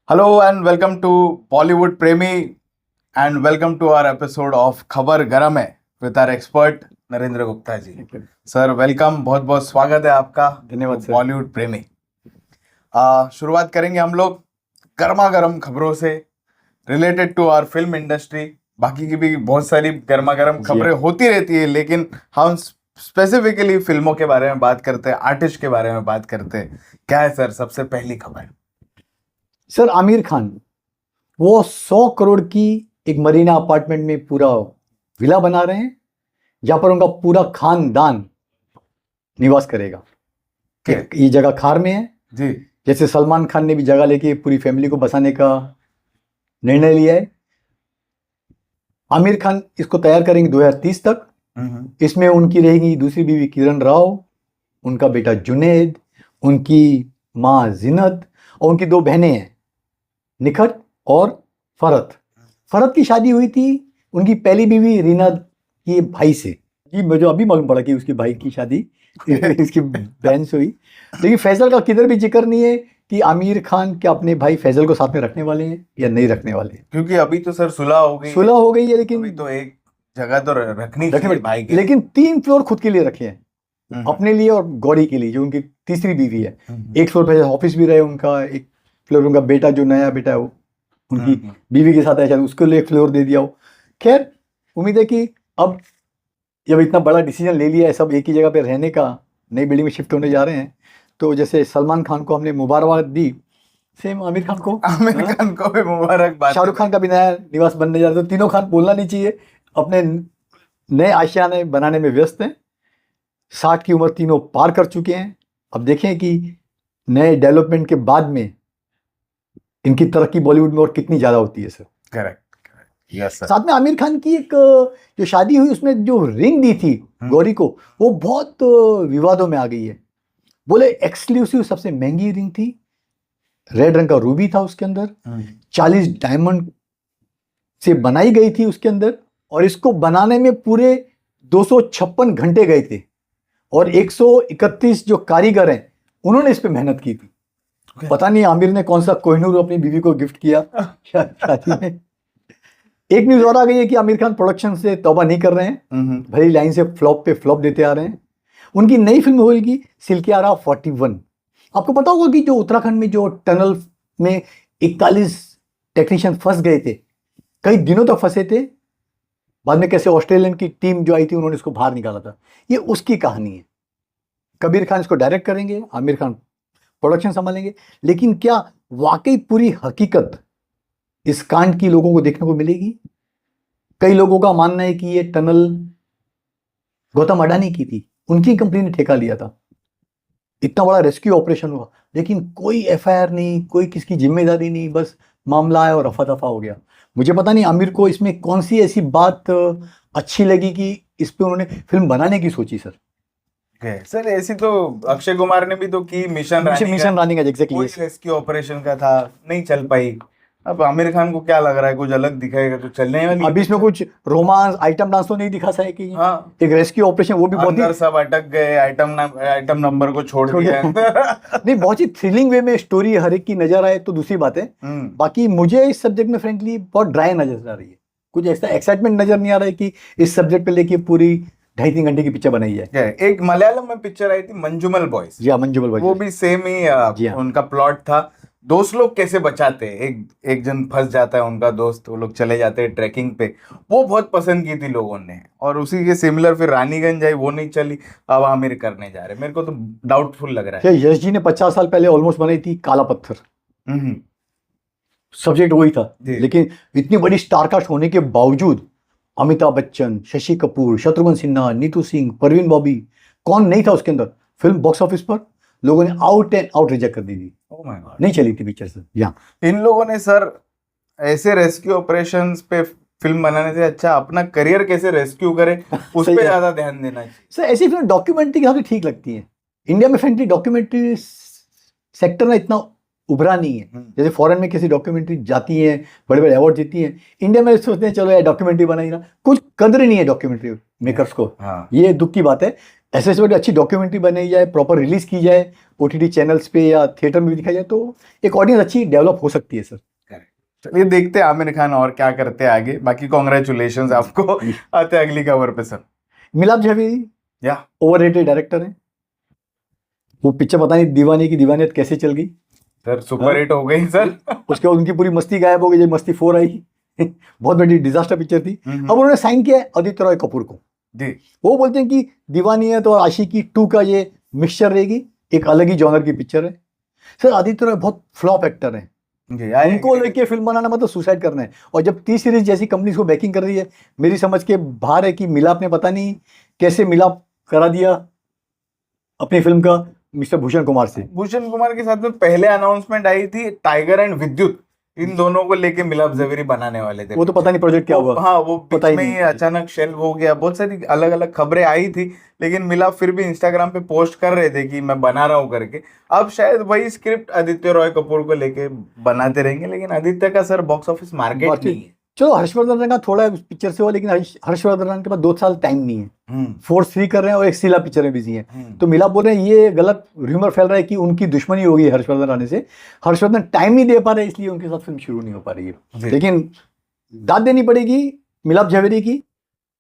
Hello and welcome to Bollywood Premi and welcome to our episode of खबर गरम है with our expert Narendra Gupta ji. Sir welcome, बहुत बहुत स्वागत है आपका। धन्यवाद सर। बॉलीवुड प्रेमी। शुरुआत करेंगे हम लोग गर्मा गर्म खबरों से related to our film industry. बाकी की भी बहुत सारी गर्मा गर्म खबरें होती रहती है, लेकिन हम स्पेसिफिकली फिल्मों के बारे में बात करते हैं, आर्टिस्ट के बारे में बात करते हैं। क्या है सर सबसे पहली खबर? सर आमिर खान वो 100 करोड़ की एक मरीना अपार्टमेंट में पूरा विला बना रहे हैं, जहां पर उनका पूरा खानदान निवास करेगा। ये जगह खार में है जी। जैसे सलमान खान ने भी जगह लेके पूरी फैमिली को बसाने का निर्णय लिया है। आमिर खान इसको तैयार करेंगे 2030 तक। इसमें उनकी रहेगी दूसरी बीवी किरण राव, उनका बेटा जुनैद, उनकी माँ जिनत और उनकी 2 बहनें हैं, निखत और फरत। फरत की शादी हुई थी उनकी पहली बीवी रीना के भाई से। जी मुझे अभी मालूम पड़ा कि उसके भाई की शादी इसकी बहन से हुई। लेकिन फैजल का किधर भी जिक्र नहीं है कि आमिर खान क्या अपने भाई फैजल को साथ में रखने वाले हैं या नहीं रखने वाले हैं। क्योंकि अभी तो सर सुलह हो गई है, लेकिन अभी तो एक जगह तो रखनी चाहिए भाई के। लेकिन 3 फ्लोर खुद के लिए रखे हैं, अपने लिए और गौरी के लिए जो उनकी तीसरी बीवी है। एक फ्लोर पे ऑफिस भी रहे उनका, एक फ्लोर उनका बेटा जो नया बेटा है वो उनकी बीवी के साथ है, शायद उसके लिए एक फ्लोर दे दिया हो। खैर उम्मीद है कि अब जब इतना बड़ा डिसीजन ले लिया है सब एक ही जगह पे रहने का, नई बिल्डिंग में शिफ्ट होने जा रहे हैं, तो जैसे सलमान खान को हमने मुबारकबाद दी, सेम आमिर खान को भी मुबारकबाद। शाहरुख खान का भी नया निवास बनने जा रहा है। तो तीनों खान बोलना नहीं चाहिए, अपने नए आशियाने बनाने में व्यस्त हैं। 60 की उम्र तीनों पार कर चुके हैं। अब देखें कि नए डेवलपमेंट के बाद में इनकी तरक्की बॉलीवुड में और कितनी ज्यादा होती है सर। करेक्ट। Yes sir. साथ में आमिर खान की एक जो शादी हुई उसमें जो रिंग दी थी गौरी को, वो बहुत विवादों में आ गई है। बोले एक्सक्लूसिव सबसे महंगी रिंग थी, रेड रंग का रूबी था उसके अंदर, 40 डायमंड से बनाई गई थी उसके अंदर, और इसको बनाने में पूरे 256 घंटे गए थे और 131 जो कारीगर हैं उन्होंने इस पे मेहनत की थी। पता नहीं आमिर ने कौन सा कोहिनूर अपनी बीवी को गिफ्ट किया शादी में। एक न्यूज और आ गई है कि आमिर खान प्रोडक्शन से तौबा नहीं कर रहे हैं, भली लाइन से फ्लॉप पे फ्लॉप देते आ रहे हैं। उनकी नई फिल्म होगी सिल्कियारा 41। आपको पता होगा कि जो उत्तराखंड में जो टनल में 41 टेक्नीशियन फंस गए थे, कई दिनों तक फंसे थे, बाद में कैसे ऑस्ट्रेलियन की टीम जो आई थी उन्होंने इसको बाहर निकाला था, ये उसकी कहानी है। कबीर खान इसको डायरेक्ट करेंगे, आमिर खान प्रोडक्शन संभालेंगे। लेकिन क्या वाकई पूरी हकीकत इस कांड की लोगों को देखने को मिलेगी? कई लोगों का मानना है कि ये टनल गौतम अडानी की थी, उनकी कंपनी ने ठेका लिया था। इतना बड़ा रेस्क्यू ऑपरेशन हुआ लेकिन कोई एफआईआर नहीं, कोई किसकी जिम्मेदारी नहीं, बस मामला आया और रफा दफा हो गया। मुझे पता नहीं आमिर को इसमें कौन सी ऐसी बात अच्छी लगी कि इस पे उन्होंने फिल्म बनाने की सोची सर। सर ऐसी तो अक्षय कुमार ने भी तो की, मिशन रानी का एग्जैक्टली रेस्क्यू ऑपरेशन का था, नहीं चल पाई। अब आमिर खान को क्या लग रहा है कुछ अलग दिखाएगा तो चलने वाली? अभी इसमें कुछ रोमांस आइटम डांस तो नहीं दिखा सके कि हाँ, एक रेस्क्यू ऑपरेशन, वो भी बहुत ही सब अटक गए, आइटम नंबर को छोड़ दिया नहीं, बहुत ही थ्रिलिंग वे में स्टोरी हर एक की नजर आए तो दूसरी बात है। बाकी मुझे इस सब्जेक्ट में फ्रेंकली बहुत ड्राई नजर आ रही है, कुछ ऐसा एक्साइटमेंट नजर नहीं आ रहा है कि इस सब्जेक्ट पे लेके पूरी 2.5-3 घंटे की पिक्चर बनाई है। एक मलयालम में पिक्चर आई थी मंजूमल बॉयज। जी हाँ, मंजूमल बॉयज, वो भी सेम ही उनका प्लॉट था। दोस्त लोग कैसे बचाते हैं, एक जन फंस जाता है उनका दोस्त, वो लोग चले जाते हैं ट्रैकिंग पे, वो बहुत पसंद की थी लोगों ने। और उसी के सिमिलर फिर रानीगंज आई, वो नहीं चली, अब आमिर करने जा रहे। मेरे को तो डाउटफुल लग रहा है। यश जी ने 50 साल पहले ऑलमोस्ट बनाई थी काला पत्थर, सब्जेक्ट वही था, लेकिन इतनी बड़ी स्टारकास्ट होने के बावजूद अमिताभ बच्चन, शशि कपूर, शत्रुघ्न सिन्हा, नीतू सिंह, परवीन बॉबी, कौन नहीं था उसके अंदर। फिल्म बॉक्स ऑफिस पर लोगों ने आउट एंड आउट रिजेक्ट कर दी थी। नहीं चली थी पिक्चर सर। यहाँ इन लोगों ने सर ऐसे रेस्क्यू ऑपरेशंस पे फिल्म बनाने से अच्छा अपना करियर कैसे रेस्क्यू करे उस पे ज्यादा ध्यान देना चाहिए सर। ऐसी फिल्म डॉक्यूमेंट्री के हिसाब से ठीक लगती है। इंडिया में फ्रेंकली डॉक्यूमेंट्री सेक्टर ना इतना उभरा नहीं है। जैसे फॉरेन में किसी डॉक्यूमेंट्री जाती है, बड़े बड़े अवार्ड जीती है, इंडिया में सोचते हैं चलो यार डॉक्यूमेंट्री बनाई ना, कुछ कदर नहीं है डॉक्यूमेंट्री मेकर्स को। ये दुख की बात है। ऐसे ऐसे बड़ी अच्छी डॉक्यूमेंट्री बनाई जाए, प्रॉपर रिलीज की जाए ओटीटी चैनल्स पे या थिएटर में भी दिखाई जाए, तो एक ऑडियंस अच्छी डेवलप हो सकती है सर। चलिए देखते हैं आमिर खान और क्या करते हैं आगे। बाकी कॉन्ग्रेचुलेशन आपको। आते हैं अगली खबर पे सर। मिलाप जावेरी या ओवररेटेड डायरेक्टर है। वो पिक्चर पता नहीं दीवानी की दीवानियत कैसे चल गई सर, सुपर हिट हो गई सर। उसके बाद उनकी पूरी मस्ती गायब हो गई जब मस्ती 4 आई। बहुत बड़ी डिजास्टर पिक्चर थी। अब उन्होंने साइन किया है आदित्य रॉय कपूर को। जी। वो बोलते हैं कि दीवानियत और आशिकी 2 का ये मिक्सचर रहेगी, एक अलग ही जॉनर की पिक्चर है। सर आदित्य रॉय बहुत फ्लॉप एक्टर हैं, जी, उनको लेके फिल्म बनाना मतलब सुसाइड करना है। और जब टी सीरीज जैसी कंपनी को बैकिंग कर रही है, मेरी समझ के बाहर है कि मिलाप ने पता नहीं कैसे मिलाप करा दिया अपनी फिल्म का मिस्टर भूषण कुमार से। भूषण कुमार के साथ में पहले अनाउंसमेंट आई थी टाइगर एंड विद्युत, इन दोनों को लेके मिलाप जवेरी बनाने वाले थे। वो तो पता नहीं प्रोजेक्ट क्या हुआ। हाँ, वो पता बीच ही में नहीं। ही अचानक शेल्व हो गया। बहुत सारी अलग अलग खबरें आई थी, लेकिन मिलाप फिर भी इंस्टाग्राम पे पोस्ट कर रहे थे कि मैं बना रहा हूँ करके। अब शायद वही स्क्रिप्ट आदित्य रॉय कपूर को लेके बनाते रहेंगे, लेकिन आदित्य का सर बॉक्स ऑफिस मार्केट नहीं है। चलो हर्षवर्धन का थोड़ा पिक्चर से हुआ, लेकिन हर्षवर्धन के पास 2 साल टाइम नहीं है, फोर्स 3 कर रहे हैं और एक शीला पिक्चर में बिजी हैं। तो मिलाप बोल रहे हैं ये गलत र्यूमर फैल रहा है कि उनकी दुश्मनी होगी हर्षवर्धन आने से। हर्षवर्धन टाइम नहीं दे पा रहे, इसलिए उनके साथ फिल्म शुरू नहीं हो पा रही है। लेकिन दाद देनी पड़ेगी मिलाप जावेरी की,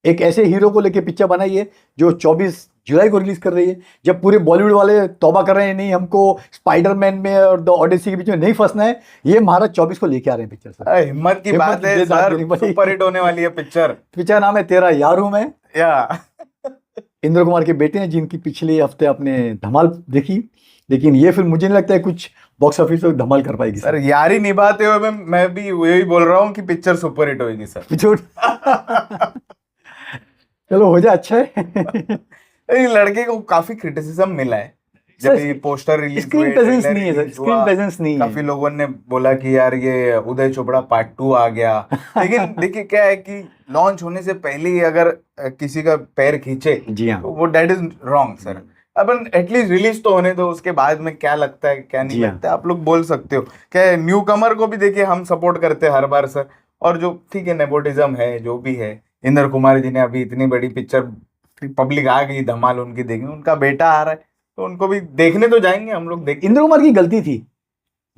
एक ऐसे हीरो को लेके पिक्चर बनाई है जो 24 जुलाई को रिलीज कर रही है। जब पूरे बॉलीवुड वाले तौबा कर रहे हैं नहीं हमको स्पाइडरमैन में और द ओडिसी के बीच में नहीं फंसना है, ये महाराज 24 को लेके आ रहे हैं पिक्चर सर। हिम्मत की बात है सर, सुपर हिट होने वाली है पिक्चर। पिक्चर नाम है तेरा यार हूं मैं। या इंद्र कुमार के बेटे हैं जिनकी पिछले हफ्ते आपने धमाल देखी, लेकिन ये फिल्म मुझे नहीं लगता है कुछ बॉक्स ऑफिस पे धमाल कर पाएगी सर। यारी निभाते हुए मैं भी यही बोल रहा हूँ कि पिक्चर सुपर हिट होगी सर। चलो हो जाए, अच्छा है। ये लड़के को काफी क्रिटिसिज्म मिला है जब ये पोस्टर रिलीज स्क्रीन प्रेजेंस नहीं है सर, स्क्रीन प्रेजेंस नहीं है। काफी लोगों ने बोला कि यार ये उदय चोपड़ा पार्ट 2 आ गया। लेकिन देखिए क्या है कि लॉन्च होने से पहले ही अगर किसी का पैर खींचे, जी हाँ, तो वो डेट इज रॉन्ग सर। अपन एटलीस्ट रिलीज तो होने दो, उसके बाद में क्या लगता है क्या नहीं लगता है आप लोग बोल सकते हो। क्या न्यू कमर को भी देखिए हम सपोर्ट करते हैं हर बार सर। और जो ठीक है नेपोटिज्म है जो भी है, इंद्र कुमार जी ने अभी इतनी बड़ी पिक्चर पब्लिक आ गई धमाल उनकी देखने, उनका बेटा आ रहा है तो उनको भी देखने तो जाएंगे हम लोग। देख इंद्र कुमार की गलती थी,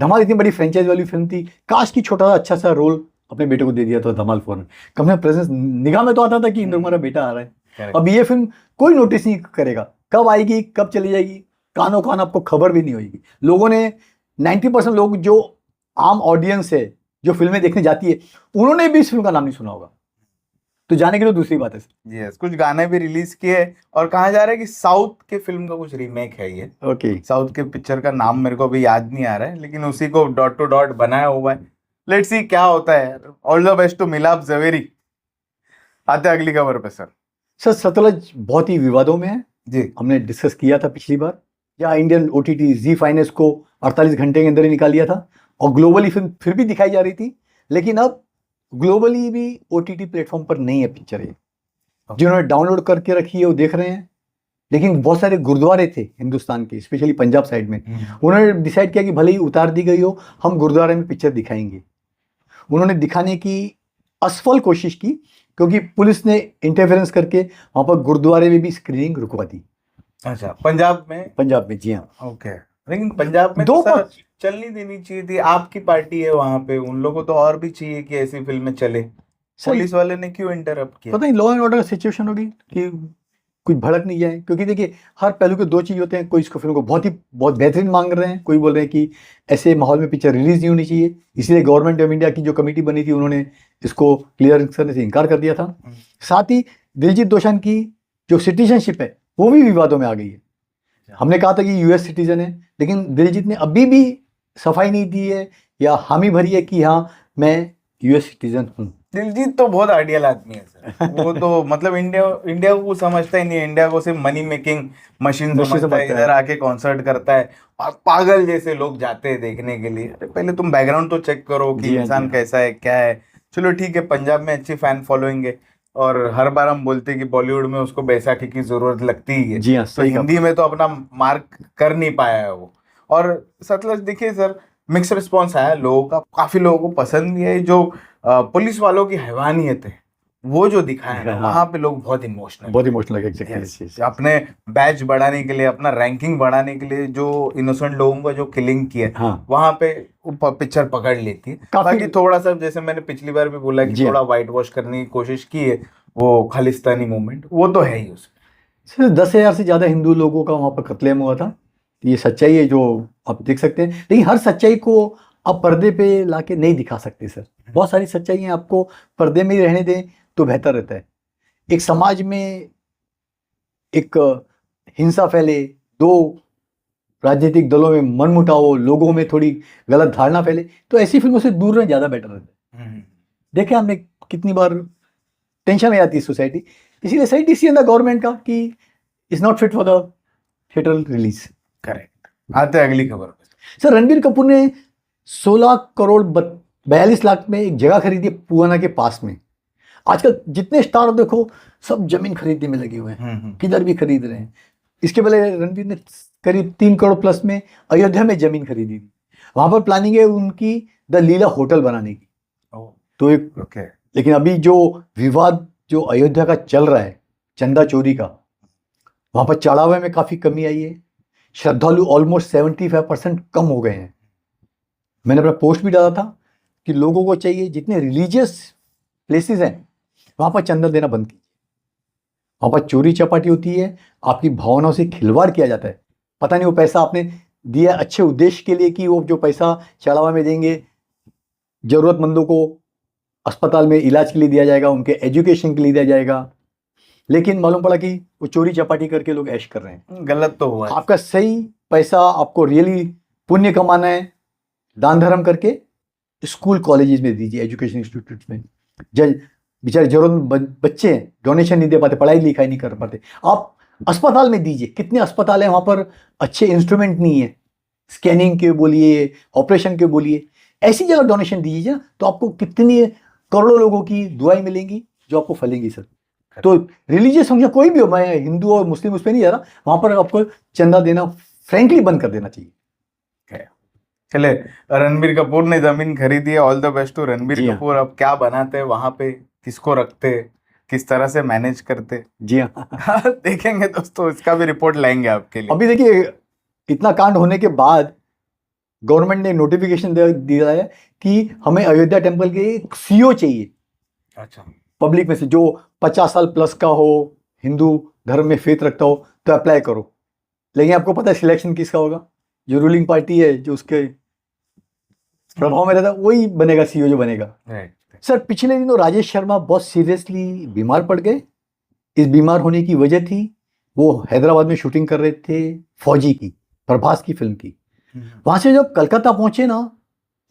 धमाल इतनी बड़ी फ्रेंचाइज वाली फिल्म थी, काश की छोटा सा अच्छा सा रोल अपने बेटे को दे दिया था धमाल 4 में। कम से प्रेजेंस निगाह में तो आता था कि इंद्र कुमार का बेटा आ रहा है। अब ये फिल्म कोई नोटिस नहीं करेगा, कब आएगी कब चली जाएगी, कानों कान आपको खबर भी नहीं होगी। लोगों ने 90% लोग जो आम ऑडियंस है जो फिल्में देखने जाती है, उन्होंने भी इस फिल्म का नाम नहीं सुना होगा, तो जाने की तो दूसरी बात है। यस, कुछ गाने भी रिलीज किए और कहा जा रहा है कि साउथ के फिल्म का कुछ रीमेक है ये। ओके, साउथ के पिक्चर का नाम मेरे को अभी याद नहीं आ रहा है, लेकिन उसी को डॉट टू डॉट बनाया हुआ है। लेट्स सी क्या होता है। ऑल द बेस्ट टू मिलाप जवेरी। आते अगली खबर पे सर। सर सतलज बहुत ही विवादों में है जी। हमने डिस्कस किया था पिछली बार, जहाँ इंडियन ओटीटी जी फाइनेंस को 48 घंटे के अंदर ही निकाल लिया था और ग्लोबली फिल्म फिर भी दिखाई जा रही थी। लेकिन अब ग्लोबली भी ओटीटी प्लेटफॉर्म पर नहीं है पिक्चर ये। जिन्होंने डाउनलोड करके रखी है वो देख रहे हैं, लेकिन बहुत सारे गुरुद्वारे थे हिंदुस्तान के, स्पेशली पंजाब साइड में, उन्होंने डिसाइड किया कि भले ही उतार दी गई हो हम गुरुद्वारे में पिक्चर दिखाएंगे। उन्होंने दिखाने की असफल कोशिश की क्योंकि पुलिस ने इंटरफेरेंस करके वहां पर गुरुद्वारे में भी स्क्रीनिंग रुकवा दी। अच्छा, पंजाब में? पंजाब में, जी हाँ। ओके, लेकिन पंजाब में दो तो सर चलनी देनी चाहिए थी। आपकी पार्टी है वहां पे, उन लोगों को तो और भी चाहिए कि ऐसी फिल्में चले। पुलिस वाले ने क्यों इंटरप्ट किया? पता नहीं लॉ एंड ऑर्डर का सिचुएशन होगी कि कुछ भड़क नहीं जाए। क्योंकि देखिए हर पहलू के 2 चीज होते हैं, कोई इसको फिल्म को बहुत बेहतरीन मांग रहे हैं, कोई बोल रहे हैं कि ऐसे माहौल में पिक्चर रिलीज नहीं होनी चाहिए। इसलिए गवर्नमेंट ऑफ इंडिया की जो कमेटी बनी थी उन्होंने इसको क्लियर करने से इनकार कर दिया था। साथ ही दिलजीत दोसांझ की जो सिटीजनशिप है वो भी विवादों में आ गई है। हमने कहा था कि यूएस सिटीजन है, लेकिन दिलजीत ने अभी भी सफाई नहीं दी है या हामी भरी है कि हाँ मैं यूएस सिटीजन हूँ। दिलजीत तो बहुत आइडियल आदमी है सर। वो तो मतलब इंडिया को समझता ही नहीं है। इंडिया को सिर्फ मनी मेकिंग मशीन समझता है। इधर आके कॉन्सर्ट करता है और पागल जैसे लोग जाते हैं देखने के लिए। पहले तुम बैकग्राउंड तो चेक करो कि इंसान कैसा है क्या है। चलो ठीक है, पंजाब में अच्छी फैन फॉलोइंग है और हर बार हम बोलते हैं कि बॉलीवुड में उसको बैसाखी की जरूरत लगती ही है। जी हाँ, तो हिंदी में तो अपना मार्क कर नहीं पाया है वो। और सतलज देखिए सर, मिक्स रिस्पॉन्स आया लोगों का, काफी लोगों को पसंद भी है। जो पुलिस वालों की हैवानियत है वो जो दिखाया ना, हाँ। वहां पे लोग बहुत इमोशनल, बहुत इमोशनल लगा एग्जैक्टली। अपने बैच बढ़ाने के लिए, अपना रैंकिंग बढ़ाने के लिए जो इनोसेंट लोगों का जो किलिंग किया, हाँ वहां पे पिक्चर पकड़ लेती है। काफी। बाकी थोड़ा सा, जैसे मैंने पिछली बार भी बोला कि जी हाँ। थोड़ा व्हाइट वॉश करने की कोशिश की है, वो खालिस्तानी मूवमेंट, वो तो है ही उसमें। सिर्फ 10,000 से ज्यादा हिंदू लोगों का वहां पर कत्लेआम हुआ था। ये सच्चाई है जो आप देख सकते हैं, लेकिन हर सच्चाई को आप पर्दे पे लाके नहीं दिखा सकते सर। बहुत सारी सच्चाइयाँ आपको पर्दे में ही रहने दें तो बेहतर रहता है। एक समाज में एक हिंसा फैले, दो राजनीतिक दलों में मनमुटाव हो, लोगों में थोड़ी गलत धारणा फैले, तो ऐसी फिल्मों से दूर रहना ज़्यादा बेटर रहता है। देखे हमने कितनी बार टेंशन में आती है सोसाइटी, इसीलिए सही डिसीजन था गवर्नमेंट का कि is not fit for the theatre release. Correct. आते हैं अगली खबर पे। सर रणबीर कपूर ने 16 करोड़ 42 लाख में एक जगह खरीदी है पुआना के पास में। आजकल जितने स्टार देखो सब जमीन खरीदने में लगे हुए हैं, किधर भी खरीद रहे हैं। इसके पहले रणबीर ने करीब 3 करोड़ प्लस में अयोध्या में जमीन खरीदी थी। वहां पर प्लानिंग है उनकी द लीला होटल बनाने की। तो एक लेकिन अभी जो विवाद जो अयोध्या का चल रहा है चंदा चोरी का, वहां पर चढ़ावे में काफी कमी आई है। श्रद्धालु ऑलमोस्ट 75% कम हो गए हैं। मैंने अपना पोस्ट भी डाला था कि लोगों को चाहिए जितने रिलीजियस प्लेसेस हैं वहां पर चंदा देना बंद कीजिए। वहां पर चोरी चपाटी होती है, आपकी भावनाओं से खिलवाड़ किया जाता है। पता नहीं वो पैसा आपने दिया अच्छे उद्देश्य के लिए कि वो जो पैसा चढ़ावा में देंगे जरूरतमंदों को अस्पताल में इलाज के लिए दिया जाएगा, उनके एजुकेशन के लिए दिया जाएगा, लेकिन मालूम पड़ा कि वो चोरी चपाटी करके लोग ऐश कर रहे हैं। गलत तो हुआ है। आपका सही पैसा आपको रियली पुण्य कमाना है, दान धर्म करके स्कूल कॉलेजेस में दीजिए, एजुकेशन इंस्टीट्यूट में। बेचारे जरूरत बच्चे हैं, डोनेशन नहीं दे पाते, पढ़ाई लिखाई नहीं कर पाते, आप अस्पताल में दीजिए। कितने अस्पताल हैं वहां पर अच्छे इंस्ट्रूमेंट नहीं है, स्कैनिंग के बोलिए, ऑपरेशन के बोलिए, ऐसी जगह डोनेशन दीजिए ना, तो आपको कितनी करोड़ों लोगों की दुआएं मिलेंगी जो आपको फलेंगी सर। तो रिलीजियस फंक्शन कोई भी हो, मैं हिंदू और मुस्लिम उस पर नहीं जा रहा, वहां पर आपको चंदा देना फ्रेंकली बंद कर देना चाहिए। चले, रणबीर कपूर ने जमीन खरीदी है, all the best to Ranbir Kapoor. अब क्या बनाते हैं वहां पे, किसको रखते, किस तरह से मैनेज करते, जी हाँ देखेंगे दोस्तों, इसका भी रिपोर्ट लाएंगे आपके लिए। अभी देखिए इतना कांड होने के बाद गवर्नमेंट ने नोटिफिकेशन दिया है कि हमें अयोध्या टेम्पल के एक सीईओ चाहिए। अच्छा। पब्लिक में से जो 50 साल प्लस का हो, हिंदू धर्म में फेथ रखता हो, तो अप्लाई करो। लेकिन आपको पता है सिलेक्शन किसका होगा? जो रूलिंग पार्टी है, जो उसके प्रभाव में रहता है, वही बनेगा सीईओ जो बनेगा। सर पिछले दिनों राजेश शर्मा बहुत सीरियसली बीमार पड़ गए। इस बीमार होने की वजह थी वो हैदराबाद में शूटिंग कर रहे थे फौजी की, प्रभास की फिल्म की। वहां से जब कलकत्ता पहुंचे ना,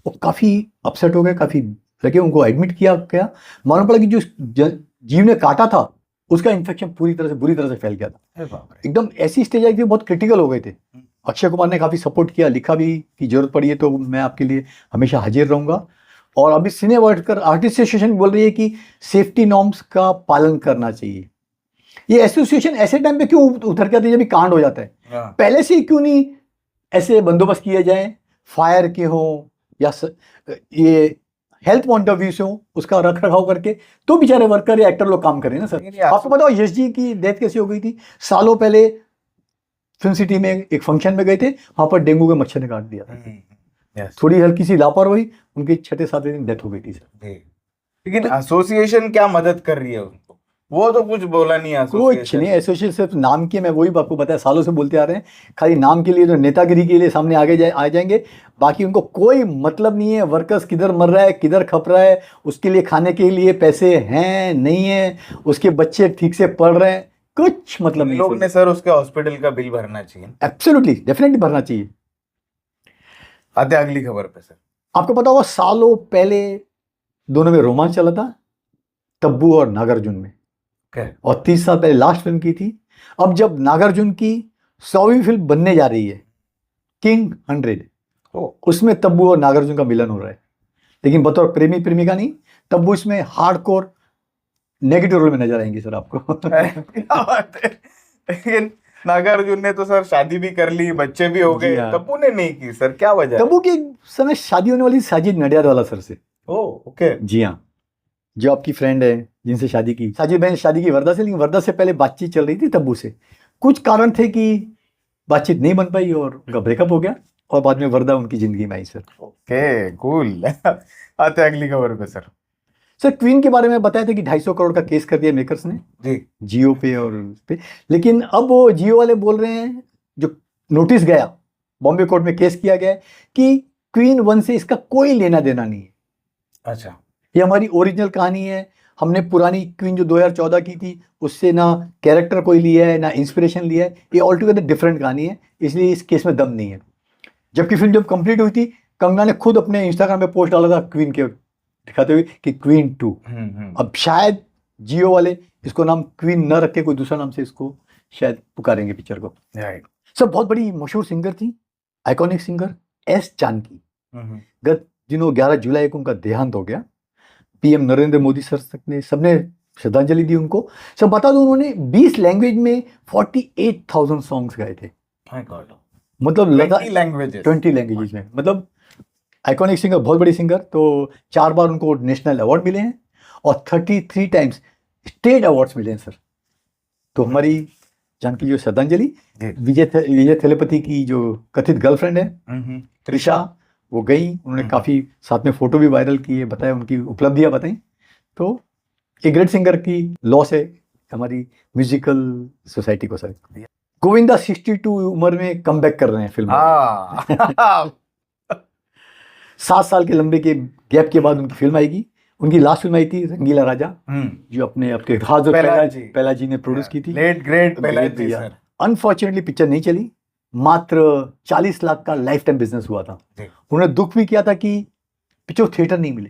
वो काफी अपसेट हो गए, काफी लगे, उनको एडमिट किया गया। मालूम पड़ा कि जो जीव ने काटा था उसका इन्फेक्शन बुरी तरह से फैल गया था। एकदम ऐसी स्टेज आई थी, बहुत क्रिटिकल हो गए थे। अक्षय कुमार ने काफी सपोर्ट किया, लिखा भी कि जरूरत पड़ी है तो मैं आपके लिए हमेशा हाजिर रहूंगा। और अभी सिने वर्कर आर्टिस्ट एसोसिएशन बोल रही है कि सेफ्टी नॉर्म्स का पालन करना चाहिए। ये एसोसिएशन ऐसे टाइम पे क्यों उतर के आती है जब कांड हो जाता है? पहले से ही क्यों नहीं ऐसे बंदोबस्त किए जाए, फायर के हो या ये हेल्थ पॉइंट ऑफ व्यू से हो, उसका रख रखाव करके, तो बेचारे वर्कर या एक्टर लोग काम करें ना सर। आपको पता हो यश जी की डेथ कैसी हो गई थी? सालों पहले फिल्म सिटी में एक फंक्शन में गए थे, वहां पर डेंगू के मच्छर ने काट दिया था। थोड़ी हल्की सी लापरवाही, उनकी 6-7 दिन डेथ हो गई थी सर। लेकिन एसोसिएशन क्या मदद कर रही है उनको? वो तो कुछ बोला नहीं एसोसिएशन। कुछ नहीं, एसोसिएशन सिर्फ नाम के, मैं वही आपको बताया, सालों से बोलते आ रहे हैं, खाली नाम के लिए, जो नेतागिरी के लिए सामने आ जाएंगे। बाकी उनको कोई मतलब नहीं है वर्कर्स किधर मर रहा है, किधर खप रहा है, उसके लिए खाने के लिए पैसे हैं नहीं है, उसके बच्चे ठीक से पढ़ रहे हैं, कुछ मतलब नहीं। लोग ने सर उसके हॉस्पिटल का बिल भरना चाहिए। एब्सोल्युटली, डेफिनेटली भरना चाहिए। आते अगली खबर पे सर। आपको पता होगा सालों पहले दोनों में रोमांच चला था, तब्बू और नागार्जुन में। और 30 साल पहले लास्ट फिल्म की थी। अब जब नागार्जुन की 100वीं फिल्म बनने जा रही है, किंग 100, उसमें तब्बू और नागार्जुन का मिलन हो रहा है। लेकिन बतौर प्रेमी प्रेमिका नहीं, तब्बू इसमें हार्डकोर नेगेटिव रोल में नजर आएंगे सर आपको। क्या बात है। लेकिन नागार्जुन ने तो सर शादी भी कर ली, बच्चे भी हो गए, तब्बू ने नहीं की सर, क्या वजह? तब्बू की समय शादी होने वाली साजिद नडियाद वाला सर से। ओके। जी हाँ, जो आपकी फ्रेंड है, जिनसे शादी की, साजिद भाई ने शादी की वरदा से, लेकिन वरदा से पहले बातचीत चल रही थी तब्बू से। कुछ कारण थे कि बातचीत नहीं बन पाई और उनका ब्रेकअप हो गया और बाद में वरदा उनकी जिंदगी में आई सर। Okay cool. आते हैं अगली खबर पे सर। सर क्वीन के बारे में बताया था कि 250 करोड़ का केस कर दिया मेकर्स ने जी। जियो पे और उस पे, लेकिन अब वो जियो वाले बोल रहे हैं, जो नोटिस गया बॉम्बे कोर्ट में केस किया गया है, कि क्वीन 1 से इसका कोई लेना देना नहीं है। अच्छा। ये हमारी ओरिजिनल कहानी है। हमने पुरानी क्वीन जो 2014 की थी उससे ना कैरेक्टर कोई लिया है ना इंस्पिरेशन लिया है, ये ऑल टुगेदर डिफरेंट कहानी है, इसलिए इस केस में दम नहीं है। जबकि फिल्म जब कंप्लीट हुई थी, कंगना ने खुद अपने इंस्टाग्राम पे पोस्ट डाला था क्वीन के दिखाते हुए कि क्वीन 2। अब शायद जियो वाले इसको नाम क्वीन न रख के कोई दूसरा नाम से इसको शायद पुकारेंगे पिक्चर को। राइट। सब बहुत बड़ी मशहूर सिंगर थी, आइकॉनिक सिंगर एस जानकी। गत दिनों 11 जुलाई को उनका देहांत हो गया। पीएम नरेंद्र मोदी सर ने सबने श्रद्धांजलि दी उनको। सब बता दूं, उन्होंने 20 लैंग्वेज में 48,000 सॉन्ग्स गाए थे। मतलब 20 लैंग्वेजेस 20 लैंग्वेजेस में, मतलब आइकॉनिक सिंगर, बहुत बड़ी सिंगर। तो 4 बार उनको नेशनल अवार्ड मिले हैं और 33 टाइम्स स्टेट अवार्ड्स मिले हैं सर। तो हमारी जानकी जो श्रद्धांजलि, विजय थेलेपति की जो कथित गर्लफ्रेंड है त्रिशा, वो गई, उन्होंने काफ़ी साथ में फोटो भी वायरल किए, बताया उनकी उपलब्धियां बताई। तो एक ग्रेट सिंगर की लॉस है हमारी म्यूजिकल सोसाइटी को सर। गोविंदा 62 उम्र में कमबैक कर रहे हैं फिल्म में। 7 साल के लंबे के गैप के बाद उनकी फिल्म आएगी। उनकी लास्ट फिल्म आई थी रंगीला राजा, जो अपने आपके खास पहला जी ने प्रोड्यूस की थी। लेट ग्रेट पहला जी सर। अनफॉर्चुनेटली पिक्चर नहीं चली, मात्र 40 लाख का लाइफ टाइम बिजनेस हुआ था। उन्होंने दुख भी किया था कि पिक्चर थिएटर नहीं मिले,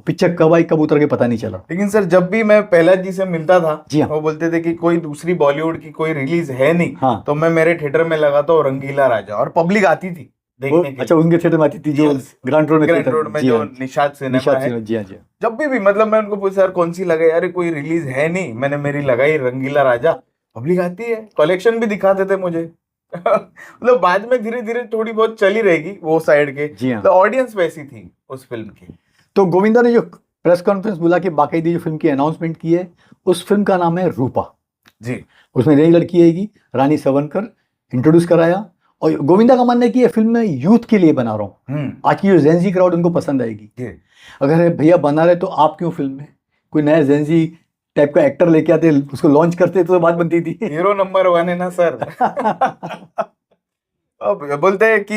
पिक्चर कब आई कब उतर के पता नहीं चला। लेकिन सर जब भी मैं पहला जी से मिलता था, जी हाँ, वो बोलते थे कि कोई दूसरी बॉलीवुड की कोई रिलीज है नहीं। हाँ, तो मैं मेरे थिएटर में लगाता हूँ रंगीला राजा, और पब्लिक आती थी देखने के। अच्छा, उनके थिएटर में आती थी जो ग्रांड रोड में जो निषाद सिनेमा है। जी हाँ। जब भी मतलब मैं उनको पूछा यार कौन सी लगाई, अरे कोई रिलीज है नहीं, मैंने मेरी लगाई रंगीला राजा, पब्लिक आती है, कलेक्शन भी दिखाते थे मुझे। मतलब बाद में धीरे धीरे थोड़ी बहुत चली रहेगी वो साइड के, जी हाँ। तो ऑडियंस वैसी थी उस फिल्म की। तो गोविंदा ने जो प्रेस कॉन्फ्रेंस बुला के बाकायदे जो फिल्म की अनाउंसमेंट की है, उस फिल्म का नाम है रूपा जी। उसमें नई लड़की आएगी रानी सवनकर, इंट्रोड्यूस कराया। और गोविंदा का मानना है कि ये फिल्म मैं यूथ के लिए बना रहा हूँ, आज की जो जेंजी क्राउड उनको पसंद आएगी। अगर भैया बना रहे तो आप क्यों फिल्म में कोई नया जेंजी टाइप का एक्टर लेके आते, उसको लॉन्च करते तो बात बनती थी। हीरो नंबर 1 है ना सर। अब बोलते हैं कि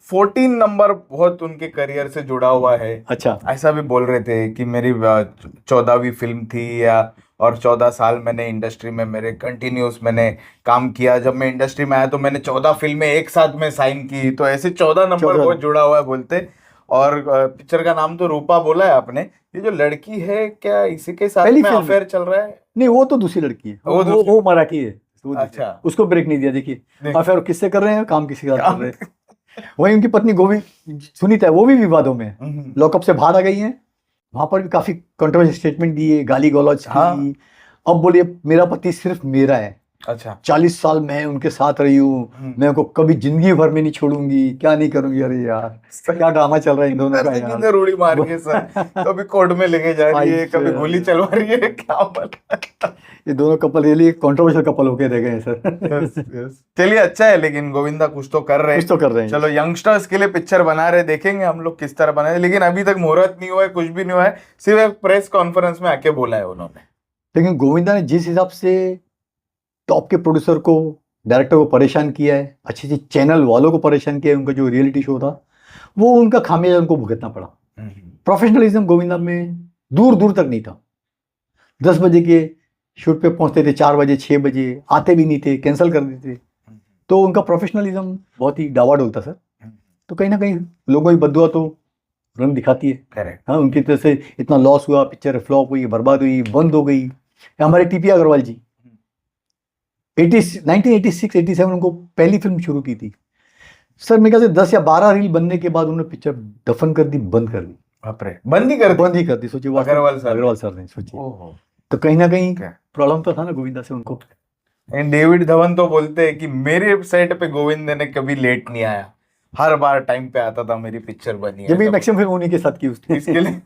14 नंबर बहुत उनके करियर से जुड़ा हुआ है। अच्छा, ऐसा भी बोल रहे थे कि मेरी 14वीं फिल्म थी, या और 14 साल मैंने इंडस्ट्री में मेरे कंटिन्यूस मैंने काम किया। जब मैं इंडस्ट्री में आया तो मैंने 14 फिल्में एक साथ में साइन की, तो ऐसे 14 नंबर बहुत जुड़ा हुआ है बोलते। और पिक्चर का नाम तो रूपा बोला है आपने, ये जो लड़की है क्या इसी के साथ में अफेयर चल रहा है? नहीं, वो तो दूसरी लड़की है, वो मराठी है। अच्छा, उसको ब्रेक नहीं दिया। देखिए अफेयर किससे कर रहे हैं, काम किसी के साथ कर रहे हैं। वही उनकी पत्नी गोविंद सुनीता है, वो भी विवादों में है, लॉकअप से बाहर आ गई है। वहां पर भी काफी कंट्रोवर्शियल स्टेटमेंट दिए, गाली गलौज की। अब बोलिए मेरा पति सिर्फ मेरा है, अच्छा 40 साल मैं उनके साथ रही हूँ, मैं उनको कभी जिंदगी भर में नहीं छोड़ूंगी, क्या नहीं करूंगी। अरे यार क्या ड्रामा चल रहा है इन दोनों का यार। रूढ़ी मार के सर, कभी कोर्ट में लेके जा रही है, कभी गोली चलवा रही है, क्या पता। ये दोनों कपल रियली कंट्रोवर्शियल कपल होके रह गए सर। चलिए अच्छा है, लेकिन गोविंदा कुछ तो कर रहे हैं। चलो यंगस्टर्स के लिए पिक्चर बना रहे, देखेंगे हम लोग किस तरह बनाए। लेकिन अभी तक मुहूर्त नहीं हुआ है, कुछ भी नहीं हुआ है, सिर्फ एक प्रेस कॉन्फ्रेंस में आके बोला है उन्होंने। लेकिन गोविंदा ने जिस हिसाब से टॉप के प्रोड्यूसर को, डायरेक्टर को परेशान किया है, अच्छे अच्छे चैनल वालों को परेशान किया है, उनका जो रियलिटी शो था वो उनका खामियाजा उनको भुगतना पड़ा। प्रोफेशनलिज्म गोविंदा में दूर दूर तक नहीं था। 10 बजे के शूट पे पहुंचते थे, 4 बजे 6 बजे आते भी नहीं थे, कैंसिल कर देते थे। तो उनका प्रोफेशनलिज्म बहुत ही डावाडोल था सर। तो कहीं ना कहीं लोगों की बद्दुआ तो रंग दिखाती है। हाँ, उनकी तरफ से इतना लॉस हुआ, पिक्चर फ्लॉप हुई, बर्बाद हुई, बंद हो गई। हमारे टीपी अग्रवाल जी 1986-87 उनको पहली फिल्म शुरू की थी सर। मेरे ख्याल से 10 या 12 रील बनने के बाद उन्होंने पिक्चर दफन कर दी, बंद कर दी। बंद ही कर दी। सोचिए अग्रवाल सर ने, सोचिए। तो कहीं ना कहीं प्रॉब्लम तो था ना गोविंदा से उनको। डेविड धवन तो बोलते हैं कि मेरे सेट पे गोविंद ने कभी लेट नहीं आया, हर बार टाइम पे आता था, मेरी पिक्चर बनी है। जब भी मैक्सिमम फिल्म उन्हीं के साथ की उसने। इसके लिए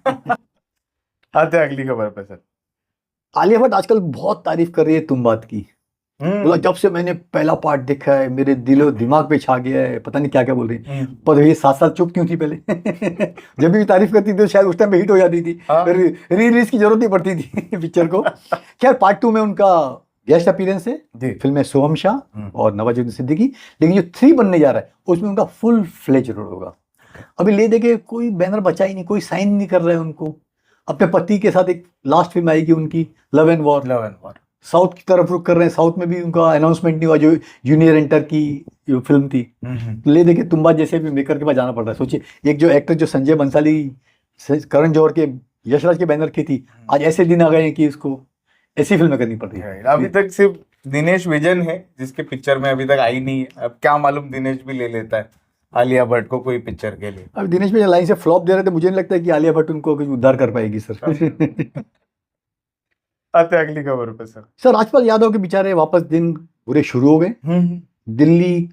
आते अगली खबर पे सर। आलिया भट्ट आजकल बहुत तारीफ कर रही है तुम बात की। बोला जब से मैंने पहला पार्ट देखा है मेरे दिलो दिमाग पे छा गया है, पता नहीं क्या क्या बोल रही है। पर ये 7 साल चुप क्यों थी पहले? जब भी तारीफ करती थी तो शायद उस टाइम पे हिट हो जाती थी, हाँ। फिर री रिलीज की जरूरत नहीं पड़ती थी पिक्चर को। खैर पार्ट 2 में उनका गेस्ट अपीयरेंस है जी। फिल्म में सोहम शाह और नवाजुद्दीन सिद्दीकी, लेकिन जो 3 बनने जा रहा है उसमें उनका फुल फ्लेज रोल होगा। अभी ले दे के कोई बैनर बचा ही नहीं, कोई साइन नहीं कर रहा है उनको। अपने पति के साथ एक लास्ट फिल्म आएगी उनकी लव एंड वॉर, साउथ की तरफ रुख कर रहे हैं। साउथ में भी उनका अनाउंसमेंट नहीं हुआ, जो जूनियर एंटर की जो फिल्म थी। तो ले देखे तुम बात जैसे भी मेकर के पास जाना पड़ रहा है। सोचिए एक जो एक्टर जो संजय बंसाली करण जौहर के यशराज के बैनर की थी, आज ऐसे दिन आ गए हैं कि इसको ऐसी फिल्में करनी पड़ रही है। अभी तक सिर्फ दिनेश विजन है जिसके पिक्चर में अभी तक आई नहीं है। अब क्या मालूम दिनेश भी ले लेता है आलिया भट्ट को कोई पिक्चर के लिए। अब दिनेश भी लाइन से फ्लॉप दे रहे थे, मुझे नहीं लगता है कि आलिया भट्ट उनको कुछ उद्धार कर पाएगी सर। आते अगली खबर पे सर। सर राजपाल यादव के बेचारे वापस दिन बुरे शुरू हो गए। दिल्ली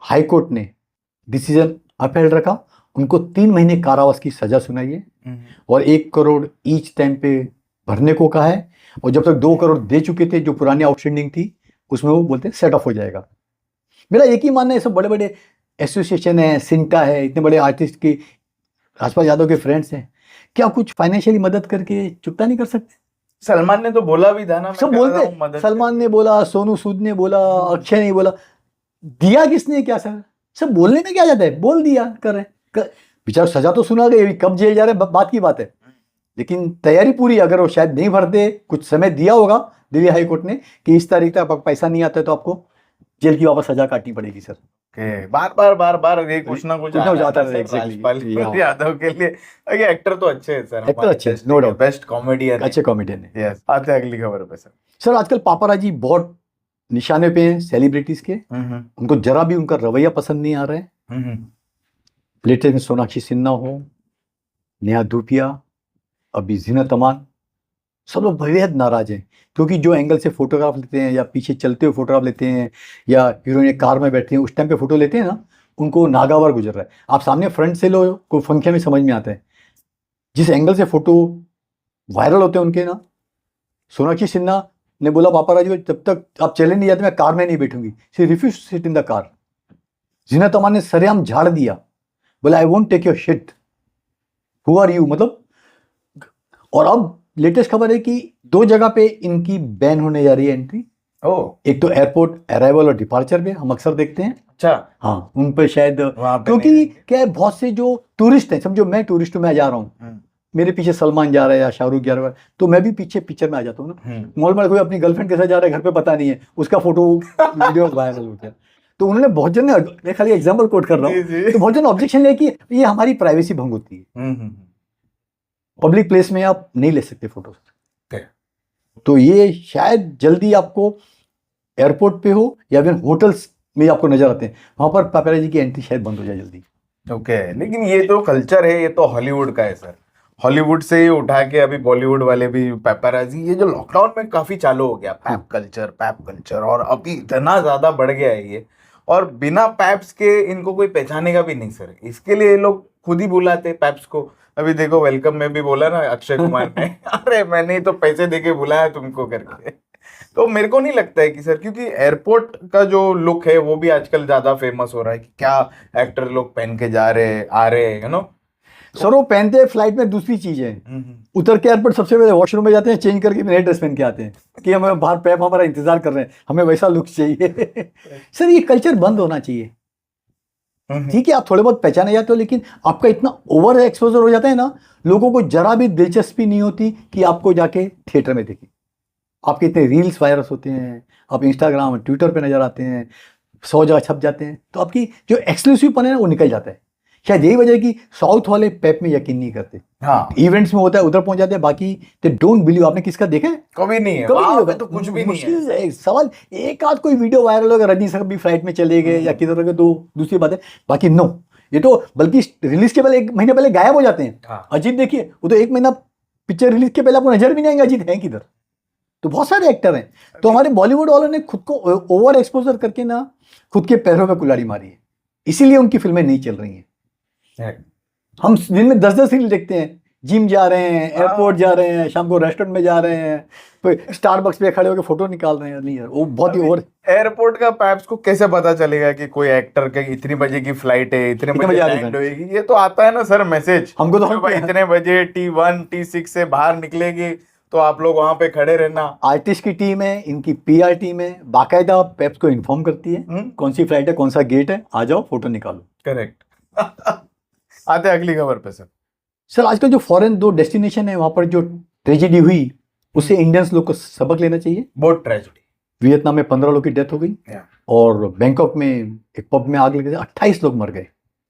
हाई कोर्ट ने डिसीजन अपील रखा, उनको 3 महीने कारावास की सजा सुनाई है और 1 करोड़ ईच टाइम पे भरने को कहा है। और जब तक 2 करोड़ दे चुके थे जो पुरानी आउटस्टैंडिंग थी उसमें वो बोलते हैं सेट ऑफ हो जाएगा। मेरा एक ही मानना है, सब बड़े बड़े एसोसिएशन है, सिंटा है, इतने बड़े आर्टिस्ट के राजपाल यादव के फ्रेंड्स हैं, क्या कुछ फाइनेंशियली मदद करके चुकता नहीं कर सकते? सलमान ने तो बोला भी था ना, सब बोलते, सलमान ने बोला, सोनू सूद ने बोला, अक्षय ने बोला, दिया किसने क्या सर? सब बोलने में क्या जाता है, बोल दिया कर रहे बेचारा, सजा तो सुना गई, कब जेल जा रहे बात की बात है, लेकिन तैयारी पूरी। अगर वो शायद नहीं भरते, कुछ समय दिया होगा दिल्ली हाई कोर्ट ने कि इस तारीख तक पैसा नहीं आता है तो आपको जेल की वापस सजा काटनी पड़ेगी सर। बार बार ये कुछ ना कुछ जाता है राजपाल यादव के लिए। ये एक्टर तो अच्छे हैं सर, एक्टर अच्छे हैं, नो डाउट, बेस्ट कॉमेडियन, अच्छे कॉमेडियन है। यस। आते अगली खबर पे सर। सर आजकल पापाराजी बहुत निशाने पे हैं सेलिब्रिटीज के, उनको जरा भी उनका रवैया पसंद नहीं आ रहा है। लेटेस्ट में सोनाक्षी सिन्हा हो, नेहा धूपिया, अभी जीनत अमान, सब लोग बेहद नाराज हैं क्योंकि जो एंगल से फोटोग्राफ लेते हैं या पीछे चलते हुए फोटोग्राफ लेते हैं या हीरोइन कार में बैठते हैं उस टाइम पे फोटो लेते हैं ना, उनको नागावार गुजर रहा है। आप सामने फ्रंट से लो, कोई फंक्शन में समझ में आता है, जिस एंगल से फोटो वायरल होते हैं उनके ना। सोनाक्षी सिन्हा ने बोला पापाराजी को, जब तक आप चले नहीं जाते मैं कार में नहीं बैठूंगी, she refuse to sit in the car. Zeenat Aman ने सरेआम झाड़ दिया, बोला I won't take your shit, who are you, मतलब। और अब लेटेस्ट खबर है कि 2 जगह पे इनकी बैन होने जा रही है एंट्री। एक तो एयरपोर्ट अराइवल और डिपार्चर पे हम अक्सर देखते हैं, अच्छा हाँ, उन पे शायद क्योंकि क्या है, बहुत से जो टूरिस्ट हैं, समझो मैं टूरिस्ट हूँ, मैं जा रहा हूँ, मेरे पीछे सलमान जा रहा है या शाहरुख जा रहा है, तो मैं भी पीछे पिक्चर में आ जाता हूँ ना। मॉल में कोई अपनी गर्लफ्रेंड के साथ जा रहा है, घर पे पता नहीं है, उसका फोटो वीडियो वायरल हो गया, तो उन्होंने बहुत जन ने, मैं खाली एग्जाम्पल कोट कर रहा हूँ, तो बहुत जन ऑब्जेक्शन लिया कि ये हमारी प्राइवेसी भंग होती है, पब्लिक प्लेस में आप नहीं ले सकते फोटो। तो ये शायद जल्दी आपको एयरपोर्ट पे हो या फिर होटल्स में आपको नजर आते हैं, वहां पर पापाराजी की एंट्री शायद बंद हो जाए जल्दी। ओके, लेकिन ये तो कल्चर है, ये तो हॉलीवुड का है सर। हॉलीवुड से ही उठा के अभी बॉलीवुड वाले भी पापाराजी, ये जो लॉकडाउन में काफी चालू हो गया पैप कल्चर, और अभी इतना ज्यादा बढ़ गया है ये, और बिना पैप्स के इनको कोई पहचानेगा भी नहीं सर। इसके लिए ये लोग खुद ही बुलाते पैप्स को। अभी देखो वेलकम में भी बोला ना अक्षय कुमार ने, अरे मैंने तो पैसे देके बुलाया तुमको करके। तो मेरे को नहीं लगता है कि सर, क्योंकि एयरपोर्ट का जो लुक है वो भी आजकल ज्यादा फेमस हो रहा है कि क्या एक्टर लोग पहन के जा रहे आ रहे, यू नो। सर वो पहनते हैं फ्लाइट में, दूसरी चीज है, उतर के एयरपोर्ट सबसे पहले वॉशरूम में जाते हैं, चेंज करके नए ड्रेस पहन के आते हैं कि हमें बाहर पैप हमारा इंतजार कर रहे हैं, हमें वैसा लुक चाहिए। सर ये कल्चर बंद होना चाहिए। ठीक है, आप थोड़े बहुत पहचाने जाते हो, लेकिन आपका इतना ओवर एक्सपोजर हो जाता है ना, लोगों को जरा भी दिलचस्पी नहीं होती कि आपको जाके थिएटर में देखें। आपके इतने रील्स वायरस होते हैं, आप इंस्टाग्राम ट्विटर पे नजर आते हैं, 100 जगह छप जाते हैं, तो आपकी जो एक्सक्लूसिवपन है ना वो निकल जाता है। शायद यही वजह है कि साउथ वाले पैप में यकीन नहीं करते। हाँ, इवेंट्स में होता है, उधर पहुंच जाते हैं, बाकी दे डोंट बिलीव। आपने किसका देखा है? कभी नहीं है, कभी नहीं होगा, तो कुछ भी नहीं मुश्किल है। सवाल एक आध कोई वीडियो वायरल होगा, रजनी साहब भी फ्लाइट में चले गए या किधर गए, तो दूसरी बात है, बाकी नो। ये तो बल्कि रिलीज के पहले 1 महीने पहले गायब हो जाते हैं। हाँ। अजीत देखिए, वो तो 1 महीना पिक्चर रिलीज के पहले आपको नजर भी नहीं आएंगे अजीत है किधर। तो बहुत सारे एक्टर हैं, तो हमारे बॉलीवुड वालों ने खुद को ओवर एक्सपोजर करके ना खुद के पैरों पे कुल्हाड़ी मारी है, इसीलिए उनकी फिल्में नहीं चल रही हैं। हम दिन में 10-10 रील देखते हैं, जिम जा रहे हैं, एयरपोर्ट जा रहे हैं, शाम को रेस्टोरेंट में जा रहे हैं, कोई स्टारबक्स पे खड़े होकर फोटो निकाल रहे हैं। नहीं यार, वो बहुत ही ओवर। एयरपोर्ट का पैप्स को कैसे पता चलेगा कि कोई एक्टर के इतनी बजे की फ्लाइट है, इतने कितने बजे बजे आ रही लैंड है? होएगी? ये तो आता है ना सर मैसेज, हमको तो भाई इतने बजे T1 T6 से बाहर निकलेगी, तो आप लोग वहां पे खड़े रहना। आर्टिस्ट की टीम है, इनकी पीआर टीम है, बाकायदा पेप्स को इन्फॉर्म करती है कौन सी फ्लाइट है, कौन सा गेट है, आ जाओ फोटो निकालो। करेक्ट। आते हैं अगली खबर पे सर। सर आजकल जो फॉरेन 2 डेस्टिनेशन है, वहां पर जो ट्रेजेडी हुई, उससे इंडियंस लोग को सबक लेना चाहिए। बहुत ट्रेजेडी। वियतनाम में 15 लोग की डेथ हो गई, और बैंकॉक में एक पब में आग लग गई, 28 लोग मर गए,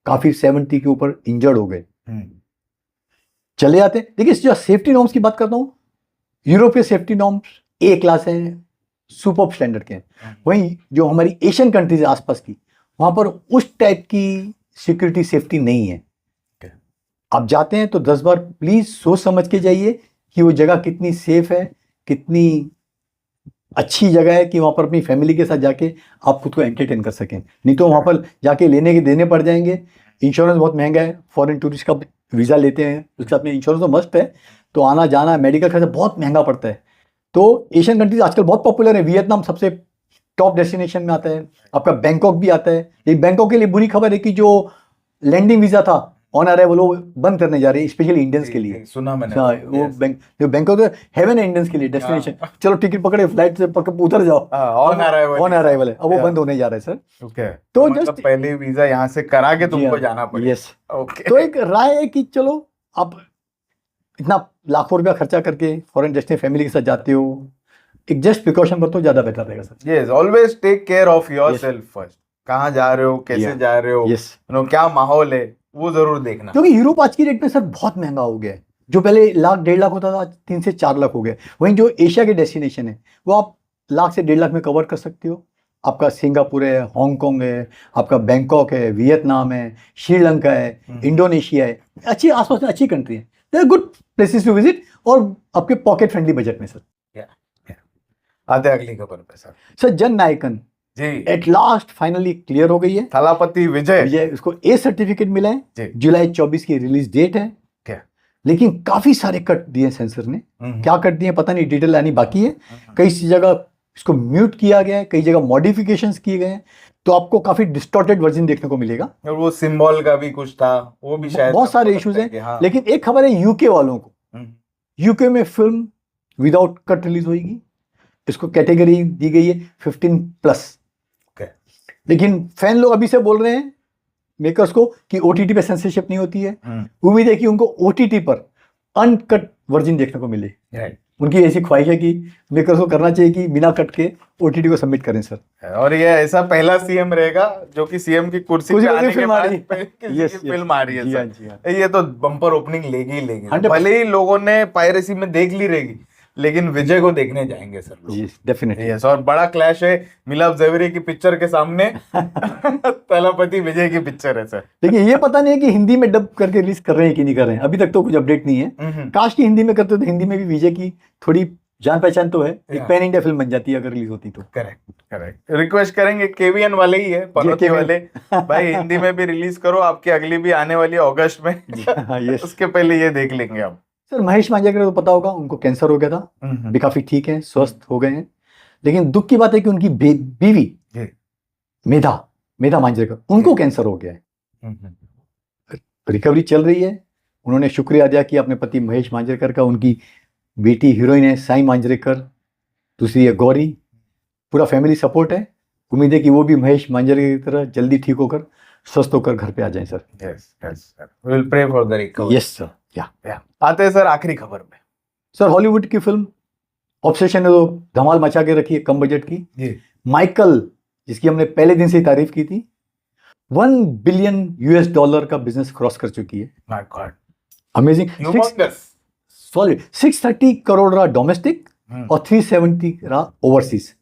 काफी 70 के ऊपर इंजर्ड हो गए। चले जाते हैं। देखिए, जो सेफ्टी नॉर्म्स की बात करता हूँ, यूरोपीय सेफ्टी नॉर्म्स ए क्लास हैं, सुपर स्टैंडर्ड के हैं। वहीं जो हमारी एशियन कंट्रीज है आसपास की, वहां पर उस टाइप की सिक्योरिटी सेफ्टी नहीं है। आप जाते हैं तो 10 बार प्लीज सोच समझ के जाइए कि वो जगह कितनी सेफ है, कितनी अच्छी जगह है कि वहां पर अपनी फैमिली के साथ जाके आप खुद को एंटरटेन कर सकें। नहीं तो वहां पर जाके लेने के देने पड़ जाएंगे। इंश्योरेंस बहुत महंगा है, फॉरेन टूरिस्ट का वीज़ा लेते हैं, उसके साथ में इंश्योरेंस तो मस्ट है, तो आना जाना मेडिकल खर्चा बहुत महंगा पड़ता है। तो एशियन कंट्रीज आजकल बहुत पॉपुलर है। वियतनाम सबसे टॉप डेस्टिनेशन में आता है, आपका बैंकॉक भी आता है। लेकिन बैंकॉक के लिए बुरी खबर है कि जो लैंडिंग वीज़ा था ऑन अराइवल वो बंद करने जा रहे हैं, स्पेशली इंडियंस के लिए। सुना मैंने। हाँ, वो बैंकॉक हेवन है इंडियंस के लिए डेस्टिनेशन। चलो टिकट पकड़े, फ्लाइट से उतर जाओ, ऑन अराइवल है, अब वो बंद होने जा रहा है सर। ओके, तो मतलब जस्ट पहले वीजा यहाँ से करा के तुमको जाना पड़ेगा। यस। ओके, तो एक राय है कि चलो आप इतना लाखों रुपया खर्चा करके फॉरेन डेस्टिनेशन फैमिली के साथ जाते हो, एक जस्ट प्रिकॉशन बरतो, ज्यादा बेहतर रहेगा sir. Yes, always take care of yourself first. कहाँ जा रहे हो, कैसे जा रहे हो, यस, क्या माहौल है, वो जरूर देखना। क्योंकि यूरोप आज की डेट में सर बहुत महंगा हो गया है। जो पहले 1 लाख 1.5 लाख होता था, आज 3 से 4 लाख हो गया। वहीं जो एशिया के डेस्टिनेशन है वो आप 1 लाख से 1.5 लाख में कवर कर सकते हो। आपका सिंगापुर है, हांगकांग है, आपका बैंकॉक है, वियतनाम है, श्रीलंका है, इंडोनेशिया है, अच्छी आसपास में अच्छी कंट्री है। They are good places to visit, और आपके पॉकेट फ्रेंडली बजट में सर। आते अगली खबर पे sir. Sir Jana Nayagan ji at last finally clear हो गई है। थलापति विजय, उसको ए सर्टिफिकेट मिला है, जुलाई 24 की रिलीज डेट है। क्या? लेकिन काफी सारे कट दिए सेंसर ने। क्या कट दिए पता नहीं, डिटेल आनी बाकी है। कई जगह इसको म्यूट किया गया है, कई जगह मॉडिफिकेशंस किए गए हैं, तो आपको काफी डिस्टॉर्टेड वर्जन देखने को मिलेगा। और वो सिंबल का भी कुछ था, वो भी शायद बहुत सारे इश्यूज हैं। हाँ। लेकिन एक खबर है यूके वालों को, यूके में फिल्म विदाउट कट रिलीज होगी। इसको कैटेगरी दी गई है 15+। लेकिन फैन लोग अभी से बोल रहे हैं मेकर्स को कि ओटीटी पे सेंसरशिप नहीं होती है। उम्मीद है कि उनको ओटीटी पर अनकट वर्जन देखने को मिले। उनकी ऐसी ख्वाहिश है कि मेकर्स को करना चाहिए कि बिना कट के ओटीटी को सबमिट करें सर। और ये ऐसा पहला सीएम रहेगा जो कि सीएम की कुर्सी पे आने के बाद फिल्म आ रही है सर। ये तो बम्पर ओपनिंग लेगी ही लेगी। भले ही लोगों ने पायरेसी में देख ली रहेगी, लेकिन विजय को देखने जाएंगे सर लोग। डेफिनेटली। यस, और बड़ा क्लैश है मिलाप ज़वेरी की पिक्चर के सामने थलापति विजय की पिक्चर है सर। देखिए, ये पता नहीं है कि हिंदी में डब करके रिलीज कर रहे हैं कि नहीं कर रहे हैं, अभी तक तो कुछ अपडेट नहीं है। काश की हिंदी में करते तो हिंदी में भी विजय की थोड़ी जान पहचान तो है, एक पैन इंडिया फिल्म बन जाती है अगर रिलीज होती तो। करेक्ट। रिक्वेस्ट करेंगे, केवीएन वाले ही है, पनौती वाले, भाई हिंदी में भी रिलीज करो। आपकी अगली भी आने वाली है अगस्त में, उसके पहले ये देख लेंगे आप। सर महेश मांजरेकर तो पता होगा, उनको कैंसर हो गया था, भी काफी ठीक है, स्वस्थ हो गए हैं। लेकिन दुख की बात है कि उनकी बीवी मेधा मांजरेकर, उनको कैंसर हो गया है। रिकवरी चल रही है। उन्होंने शुक्रिया अदा किया अपने पति महेश मांजरेकर का। उनकी बेटी हीरोइन है साई मांजरेकर, दूसरी है गौरी। पूरा फैमिली सपोर्ट है। उम्मीद है कि वो भी महेश मांजरेकर की तरह जल्दी ठीक होकर स्वस्थ होकर घर पे आ जाएं sir. Yes, we will pray for the recovery. Yes sir. या आते हैं सर आखिरी खबर में। सर हॉलीवुड की फिल्म ऑब्सेशन ने तो धमाल मचा के रखी है, कम बजट की। माइकल, जिसकी हमने पहले दिन से ही तारीफ की थी, $1 बिलियन का बिजनेस क्रॉस कर चुकी है। My god, amazing, solid. 630 crore रहा डोमेस्टिक और 370 रहा overseas.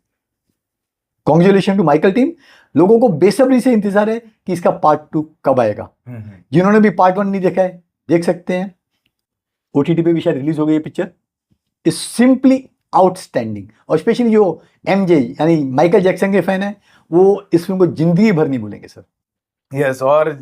Congratulation to Michael team. लोगों को बेसब्री से इंतजार है कि इसका पार्ट 2 कब आएगा। जिन्होंने भी पार्ट 1 नहीं देखा है देख सकते हैं, ओटीटी पे भी शायद रिलीज हो गई है पिक्चर। Is simply outstanding. और स्पेशली जो एमजे यानी माइकल जैक्सन के फैन है, वो इस फिल्म को जिंदगी भर नहीं भूलेंगे सर। यस, और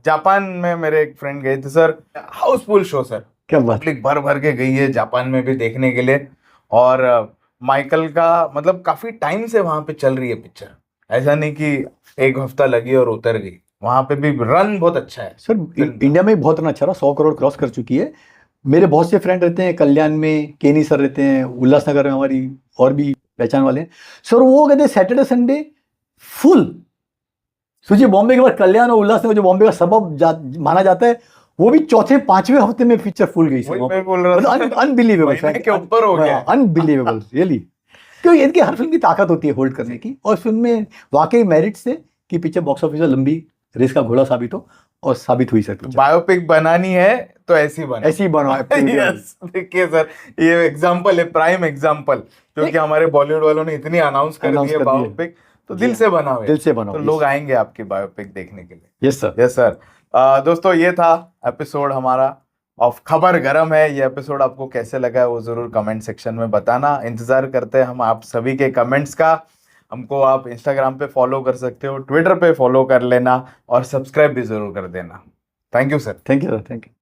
जापान में मेरे एक फ्रेंड गए थे सर, हाउसफुल शो सर। क्या बात। पब्लिक भर भर के गई है जापान में भी देखने के लिए। और माइकल का मतलब काफी टाइम से वहां पे चल रही है पिक्चर, ऐसा नहीं कि एक हफ्ता लगी और उतर गई, वहां पे भी रन बहुत अच्छा है सर फिल्म का। इंडिया में बहुत रन अच्छा रहा, 100 करोड़ क्रॉस कर चुकी है। मेरे बहुत से फ्रेंड रहते हैं कल्याण में, केनी सर रहते हैं उल्लासनगर में, हमारी और भी पहचान वाले हैं सर। वो कहते हैं सैटरडे संडे फुल। सोचिए बॉम्बे के बाद कल्याण और उल्लासनगर जो बॉम्बे का सबब माना जाता है, वो भी चौथे पांचवें हफ्ते में पिक्चर फुल गई वही मैं बोल रहा था, अनबिलीवेबल, महीने के ऊपर हो गया। Unbelievable really. क्योंकि इनकी हर फिल्म की ताकत होती है होल्ड करने की, और फिल्म में वाकई मेरिट से कि पिक्चर बॉक्स ऑफिस में लंबी रेस का घोड़ा साबित हो, और साबित हुई सर पिक्चर। बायोपिक बनानी है तो ऐसी बना, ऐसी ही बना यस। देखिए सर, ये एग्जांपल है, प्राइम एग्जांपल, क्योंकि हमारे बॉलीवुड वालों ने इतनी अनाउंस कर दी है बायोपिक, तो दिल से बना हुआ दिल से बना तो हुआ, लोग आएंगे आपकी बायोपिक देखने के लिए। Yes sir. Yes sir. दोस्तों ये था एपिसोड हमारा ऑफ खबर गरम है। ये एपिसोड आपको कैसे लगा है वो जरूर कमेंट सेक्शन में बताना। इंतजार करते हैं हम आप सभी के कमेंट्स का। हमको आप इंस्टाग्राम पे फॉलो कर सकते हो, ट्विटर पे फॉलो कर लेना, और सब्सक्राइब भी जरूर कर देना। Thank you sir. Thank you sir, thank you.